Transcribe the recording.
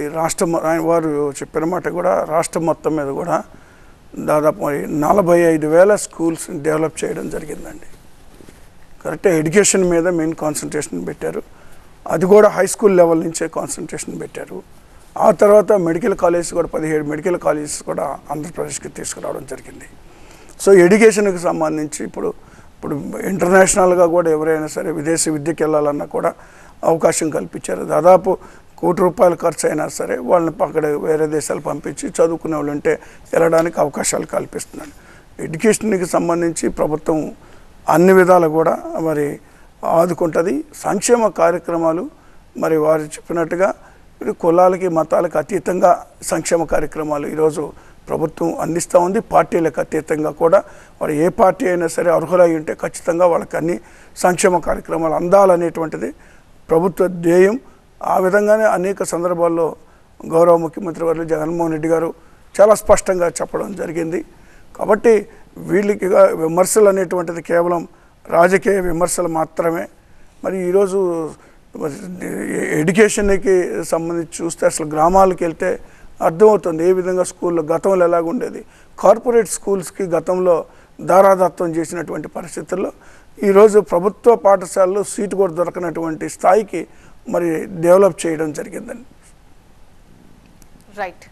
ఈ రాష్ట్రం వారు చెప్పిన మాట కూడా రాష్ట్రం మొత్తం మీద కూడా దాదాపు 45,000 స్కూల్స్ డెవలప్ చేయడం జరిగిందండి. కరెక్ట్గా ఎడ్యుకేషన్ మీద మెయిన్ కాన్సన్ట్రేషన్ పెట్టారు. అది కూడా హై స్కూల్ లెవెల్ నుంచే కాన్సన్ట్రేషన్ పెట్టారు. ఆ తర్వాత మెడికల్ కాలేజ్ కూడా 17 మెడికల్ కాలేజెస్ కూడా ఆంధ్రప్రదేశ్కి తీసుకురావడం జరిగింది. సో ఎడ్యుకేషన్కి సంబంధించి ఇప్పుడు ఇంటర్నేషనల్గా కూడా ఎవరైనా సరే విదేశీ విద్యకి వెళ్ళాలన్నా కూడా అవకాశం కల్పించారు. దాదాపు ₹1,00,00,000 ఖర్చు అయినా సరే వాళ్ళని అక్కడ వేరే దేశాలు పంపించి చదువుకునే వాళ్ళు ఉంటే వెళ్ళడానికి అవకాశాలు కల్పిస్తున్నాడు. ఎడ్యుకేషన్కి సంబంధించి ప్రభుత్వం అన్ని విధాలు కూడా మరి ఆదుకుంటుంది. సంక్షేమ కార్యక్రమాలు మరి వారు చెప్పినట్టుగా కులాలకి మతాలకు అతీతంగా సంక్షేమ కార్యక్రమాలు ఈరోజు ప్రభుత్వం అందిస్తూ ఉంది. పార్టీలకు అతీతంగా కూడా వారు ఏ పార్టీ అయినా సరే అర్హులై ఉంటే ఖచ్చితంగా వాళ్ళకి అన్ని సంక్షేమ కార్యక్రమాలు అందాలనేటువంటిది ప్రభుత్వ ధ్యేయం. ఆ విధంగానే అనేక సందర్భాల్లో గౌరవ ముఖ్యమంత్రి వర్యులు జగన్మోహన్ రెడ్డి గారు చాలా స్పష్టంగా చెప్పడం జరిగింది. కాబట్టి వీళ్ళకి విమర్శలు అనేటువంటిది కేవలం రాజకీయ విమర్శలు మాత్రమే. మరి ఈరోజు ఎడ్యుకేషన్కి సంబంధించి చూస్తే అసలు గ్రామాలకు వెళ్తే అర్థమవుతుంది ఏ విధంగా స్కూల్లో గతంలో ఎలాగుండేది. కార్పొరేట్ స్కూల్స్కి గతంలో దారాదత్తం చేసినటువంటి పరిస్థితుల్లో ఈరోజు ప్రభుత్వ పాఠశాలలో సీటు కూడా దొరకనటువంటి స్థాయికి మరి డెవలప్ చేయడం జరిగిందండి. రైట్.